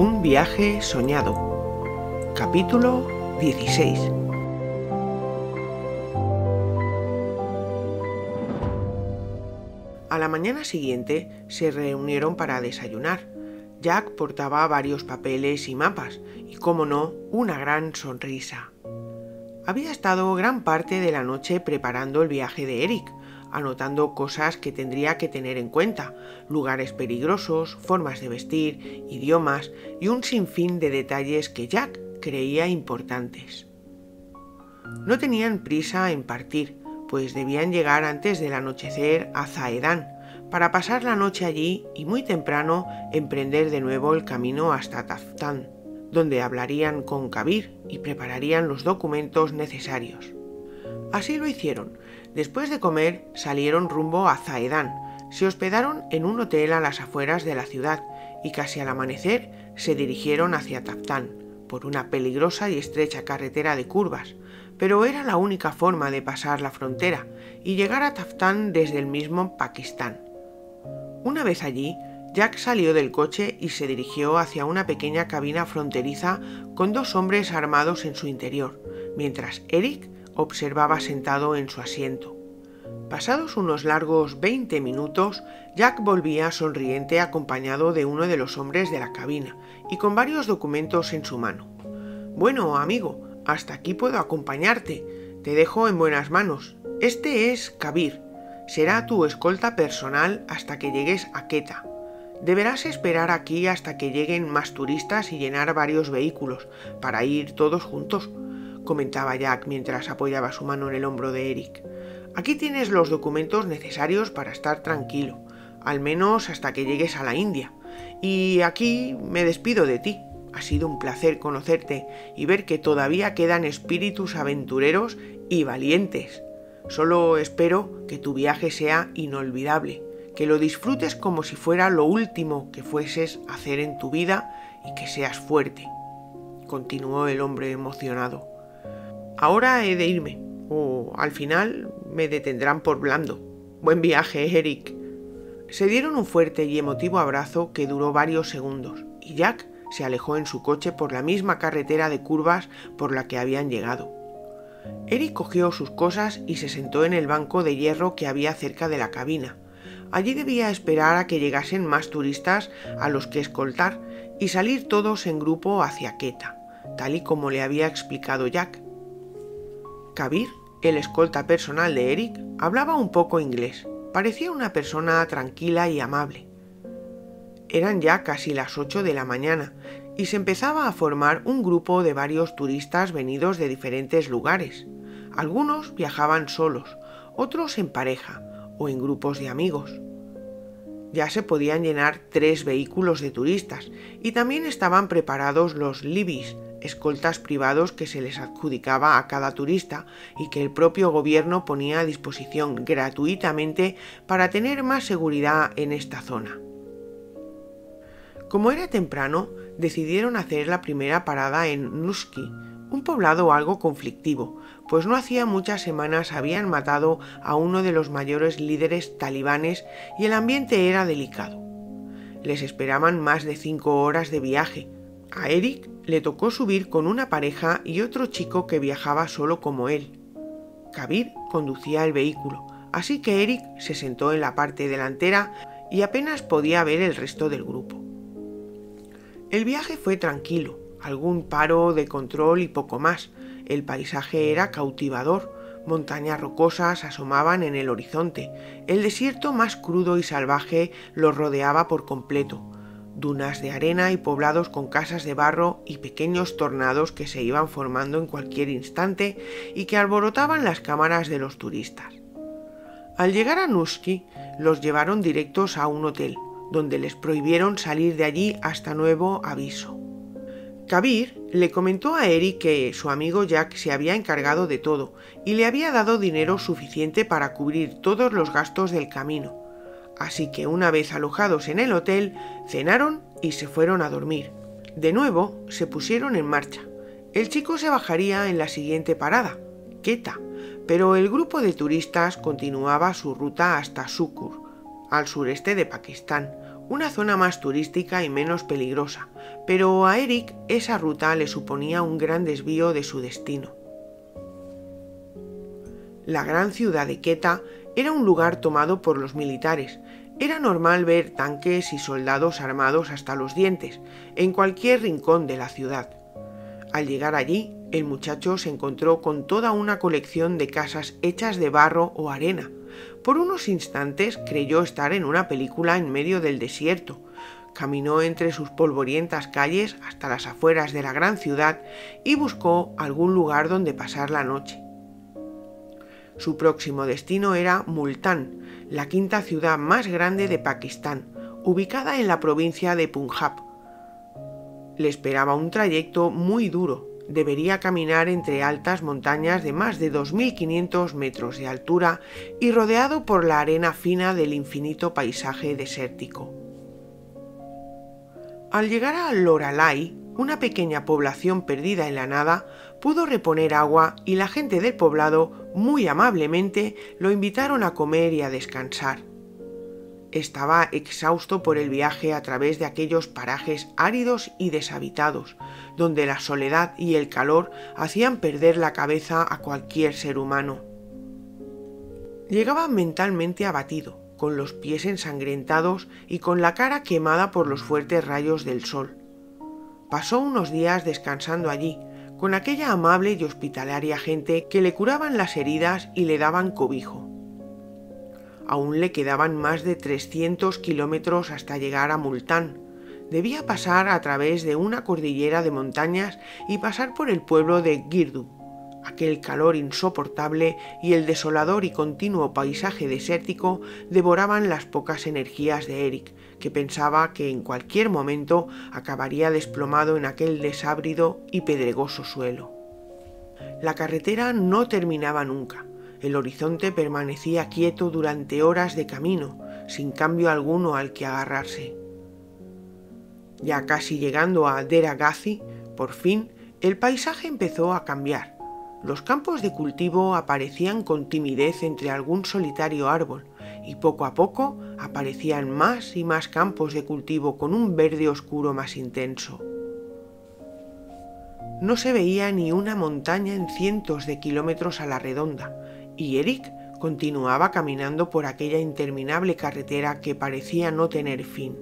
Un viaje soñado. Capítulo 16. A la mañana siguiente se reunieron para desayunar. Jack portaba varios papeles y mapas y, cómo no, una gran sonrisa. Había estado gran parte de la noche preparando el viaje de Eric, anotando cosas que tendría que tener en cuenta, lugares peligrosos, formas de vestir, idiomas y un sinfín de detalles que Jack creía importantes. No tenían prisa en partir, pues debían llegar antes del anochecer a Zahedan, para pasar la noche allí y muy temprano emprender de nuevo el camino hasta Taftán, donde hablarían con Kabir y prepararían los documentos necesarios. Así lo hicieron. Después de comer, salieron rumbo a Zahedan, se hospedaron en un hotel a las afueras de la ciudad y casi al amanecer se dirigieron hacia Taftán, por una peligrosa y estrecha carretera de curvas, pero era la única forma de pasar la frontera y llegar a Taftán desde el mismo Pakistán. Una vez allí, Jack salió del coche y se dirigió hacia una pequeña cabina fronteriza con dos hombres armados en su interior, mientras Eric observaba sentado en su asiento. Pasados unos largos 20 minutos, Jack volvía sonriente acompañado de uno de los hombres de la cabina y con varios documentos en su mano. «Bueno, amigo, hasta aquí puedo acompañarte. Te dejo en buenas manos. Este es Kabir. Será tu escolta personal hasta que llegues a Quetta. Deberás esperar aquí hasta que lleguen más turistas y llenar varios vehículos para ir todos juntos», comentaba Jack mientras apoyaba su mano en el hombro de Eric. «Aquí tienes los documentos necesarios para estar tranquilo, al menos hasta que llegues a la India. Y aquí me despido de ti. Ha sido un placer conocerte y ver que todavía quedan espíritus aventureros y valientes. Solo espero que tu viaje sea inolvidable, que lo disfrutes como si fuera lo último que fueses a hacer en tu vida y que seas fuerte», continuó el hombre emocionado. «Ahora he de irme, o al final me detendrán por blando. Buen viaje, Eric». Se dieron un fuerte y emotivo abrazo que duró varios segundos, y Jack se alejó en su coche por la misma carretera de curvas por la que habían llegado. Eric cogió sus cosas y se sentó en el banco de hierro que había cerca de la cabina. Allí debía esperar a que llegasen más turistas a los que escoltar y salir todos en grupo hacia Quetta, tal y como le había explicado Jack. Kabir, el escolta personal de Eric, hablaba un poco inglés. Parecía una persona tranquila y amable. Eran ya casi las 8 de la mañana y se empezaba a formar un grupo de varios turistas venidos de diferentes lugares. Algunos viajaban solos, otros en pareja o en grupos de amigos. Ya se podían llenar 3 vehículos de turistas y también estaban preparados los libis, escoltas privados que se les adjudicaba a cada turista y que el propio gobierno ponía a disposición gratuitamente para tener más seguridad en esta zona. Como era temprano, decidieron hacer la primera parada en Nushki, un poblado algo conflictivo, pues no hacía muchas semanas habían matado a uno de los mayores líderes talibanes y el ambiente era delicado. Les esperaban más de 5 horas de viaje. A Eric le tocó subir con una pareja y otro chico que viajaba solo como él. Kabir conducía el vehículo, así que Eric se sentó en la parte delantera y apenas podía ver el resto del grupo. El viaje fue tranquilo, algún paro de control y poco más. El paisaje era cautivador, montañas rocosas asomaban en el horizonte, el desierto más crudo y salvaje los rodeaba por completo, dunas de arena y poblados con casas de barro y pequeños tornados que se iban formando en cualquier instante y que alborotaban las cámaras de los turistas. Al llegar a Nushki, los llevaron directos a un hotel, donde les prohibieron salir de allí hasta nuevo aviso. Kabir le comentó a Eric que su amigo Jack se había encargado de todo y le había dado dinero suficiente para cubrir todos los gastos del camino. Así que una vez alojados en el hotel, cenaron y se fueron a dormir. De nuevo se pusieron en marcha. El chico se bajaría en la siguiente parada, Quetta, pero el grupo de turistas continuaba su ruta hasta Sukkur, al sureste de Pakistán, una zona más turística y menos peligrosa, pero a Eric esa ruta le suponía un gran desvío de su destino. La gran ciudad de Quetta era un lugar tomado por los militares. Era normal ver tanques y soldados armados hasta los dientes en cualquier rincón de la ciudad. Al llegar allí, el muchacho se encontró con toda una colección de casas hechas de barro o arena. Por unos instantes creyó estar en una película en medio del desierto. Caminó entre sus polvorientas calles hasta las afueras de la gran ciudad y buscó algún lugar donde pasar la noche. Su próximo destino era Multán, la quinta ciudad más grande de Pakistán, ubicada en la provincia de Punjab. Le esperaba un trayecto muy duro. Debería caminar entre altas montañas de más de 2.500 metros de altura y rodeado por la arena fina del infinito paisaje desértico. Al llegar a Loralai, una pequeña población perdida en la nada, pudo reponer agua y la gente del poblado, muy amablemente, lo invitaron a comer y a descansar. Estaba exhausto por el viaje a través de aquellos parajes áridos y deshabitados, donde la soledad y el calor hacían perder la cabeza a cualquier ser humano. Llegaba mentalmente abatido, con los pies ensangrentados y con la cara quemada por los fuertes rayos del sol. Pasó unos días descansando allí, con aquella amable y hospitalaria gente que le curaban las heridas y le daban cobijo. Aún le quedaban más de 300 kilómetros hasta llegar a Multán. Debía pasar a través de una cordillera de montañas y pasar por el pueblo de Girdu. Aquel calor insoportable y el desolador y continuo paisaje desértico devoraban las pocas energías de Eric, que pensaba que en cualquier momento acabaría desplomado en aquel desábrido y pedregoso suelo. La carretera no terminaba nunca. El horizonte permanecía quieto durante horas de camino, sin cambio alguno al que agarrarse. Ya casi llegando a Dera Ghazi, por fin, el paisaje empezó a cambiar. Los campos de cultivo aparecían con timidez entre algún solitario árbol, y poco a poco aparecían más y más campos de cultivo con un verde oscuro más intenso. No se veía ni una montaña en cientos de kilómetros a la redonda, y Eric continuaba caminando por aquella interminable carretera que parecía no tener fin.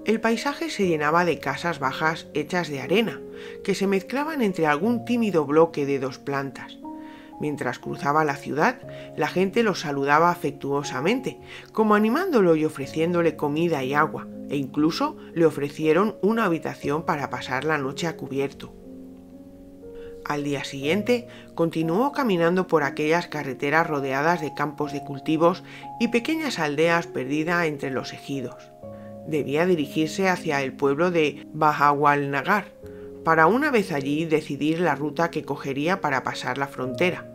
El paisaje se llenaba de casas bajas hechas de arena, que se mezclaban entre algún tímido bloque de 2 plantas. Mientras cruzaba la ciudad, la gente lo saludaba afectuosamente, como animándolo y ofreciéndole comida y agua, e incluso le ofrecieron una habitación para pasar la noche a cubierto. Al día siguiente, continuó caminando por aquellas carreteras rodeadas de campos de cultivos y pequeñas aldeas perdidas entre los ejidos. Debía dirigirse hacia el pueblo de Bahawalnagar, para una vez allí decidir la ruta que cogería para pasar la frontera.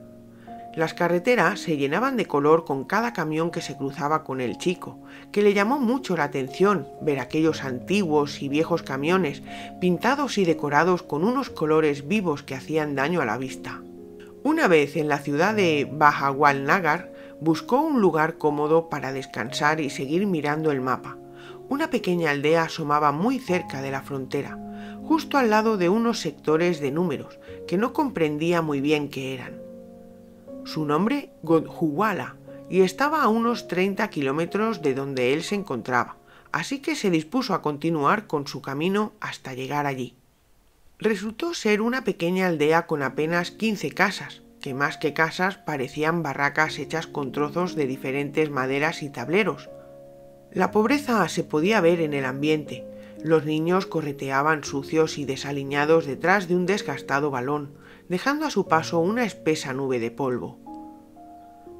Las carreteras se llenaban de color con cada camión que se cruzaba con el chico, que le llamó mucho la atención ver aquellos antiguos y viejos camiones pintados y decorados con unos colores vivos que hacían daño a la vista. Una vez en la ciudad de Bahawalnagar, buscó un lugar cómodo para descansar y seguir mirando el mapa. Una pequeña aldea asomaba muy cerca de la frontera, justo al lado de unos sectores de números que no comprendía muy bien qué eran. Su nombre, Godhuwala, y estaba a unos 30 kilómetros de donde él se encontraba, así que se dispuso a continuar con su camino hasta llegar allí. Resultó ser una pequeña aldea con apenas 15 casas, que más que casas parecían barracas hechas con trozos de diferentes maderas y tableros. La pobreza se podía ver en el ambiente. Los niños correteaban sucios y desaliñados detrás de un desgastado balón, dejando a su paso una espesa nube de polvo.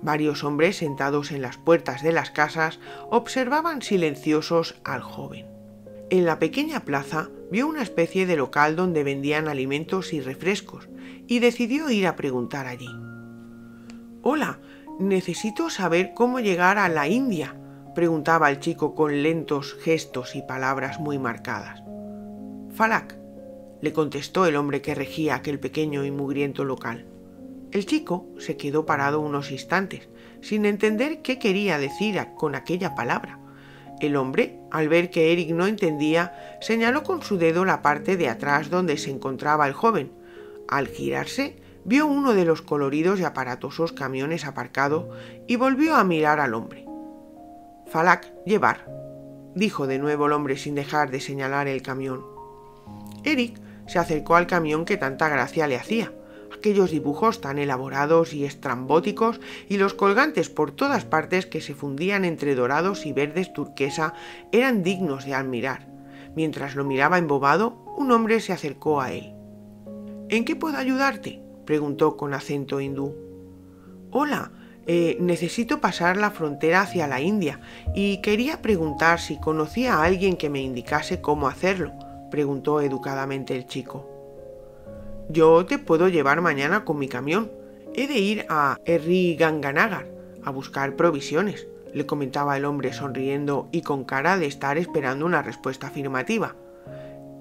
Varios hombres sentados en las puertas de las casas observaban silenciosos al joven. En la pequeña plaza vio una especie de local donde vendían alimentos y refrescos y decidió ir a preguntar allí. «Hola, necesito saber cómo llegar a la India», preguntaba el chico con lentos gestos y palabras muy marcadas. «Falak», le contestó el hombre que regía aquel pequeño y mugriento local. El chico se quedó parado unos instantes, sin entender qué quería decir con aquella palabra. El hombre Al ver que Eric no entendía, señaló con su dedo la parte de atrás donde se encontraba el joven. Al girarse, vio uno de los coloridos y aparatosos camiones aparcado y volvió a mirar al hombre. «Falak, llevar», dijo de nuevo el hombre sin dejar de señalar el camión. Eric se acercó al camión que tanta gracia le hacía. Aquellos dibujos tan elaborados y estrambóticos y los colgantes por todas partes que se fundían entre dorados y verdes turquesa eran dignos de admirar. Mientras lo miraba embobado, un hombre se acercó a él. «¿En qué puedo ayudarte?», preguntó con acento hindú. «Hola, necesito pasar la frontera hacia la India y quería preguntar si conocía a alguien que me indicase cómo hacerlo», preguntó educadamente el chico. «Yo te puedo llevar mañana con mi camión. He de ir a Sri Ganganagar a buscar provisiones», le comentaba el hombre sonriendo y con cara de estar esperando una respuesta afirmativa.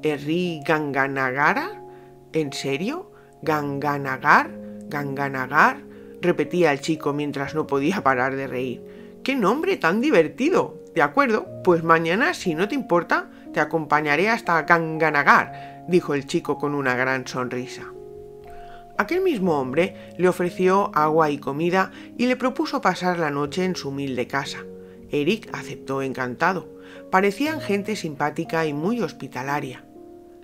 «¿Sri Ganganagara? ¿En serio? ¿Ganganagar? ¿Ganganagar?», repetía el chico mientras no podía parar de reír. «¡Qué nombre tan divertido! De acuerdo, pues mañana, si no te importa, te acompañaré hasta Ganganagar», dijo el chico con una gran sonrisa. Aquel mismo hombre le ofreció agua y comida y le propuso pasar la noche en su humilde casa. Eric aceptó encantado. Parecían gente simpática y muy hospitalaria.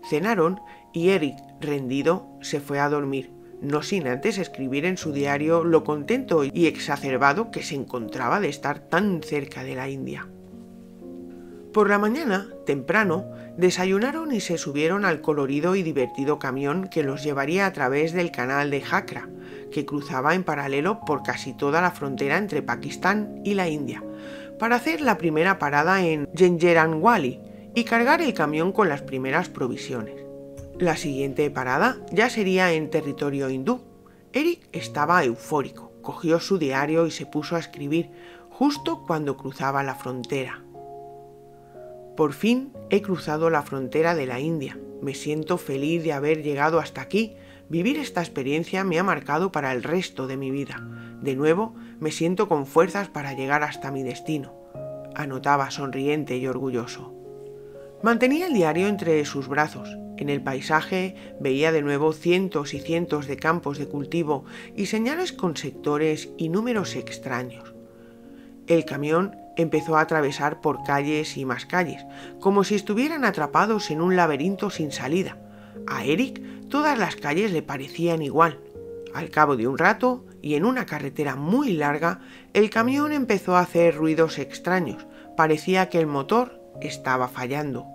Cenaron y Eric, rendido, se fue a dormir, no sin antes escribir en su diario lo contento y exacerbado que se encontraba de estar tan cerca de la India. Por la mañana, temprano, desayunaron y se subieron al colorido y divertido camión que los llevaría a través del canal de Jakra, que cruzaba en paralelo por casi toda la frontera entre Pakistán y la India, para hacer la primera parada en Jallianwala y cargar el camión con las primeras provisiones. La siguiente parada ya sería en territorio hindú. Eric estaba eufórico, cogió su diario y se puso a escribir justo cuando cruzaba la frontera. «Por fin he cruzado la frontera de la India. Me siento feliz de haber llegado hasta aquí. Vivir esta experiencia me ha marcado para el resto de mi vida. De nuevo, me siento con fuerzas para llegar hasta mi destino», anotaba sonriente y orgulloso. Mantenía el diario entre sus brazos. En el paisaje veía de nuevo cientos y cientos de campos de cultivo y señales con sectores y números extraños. El camión empezó a atravesar por calles y más calles, como si estuvieran atrapados en un laberinto sin salida. A Eric todas las calles le parecían igual. Al cabo de un rato, y en una carretera muy larga, el camión empezó a hacer ruidos extraños. Parecía que el motor estaba fallando.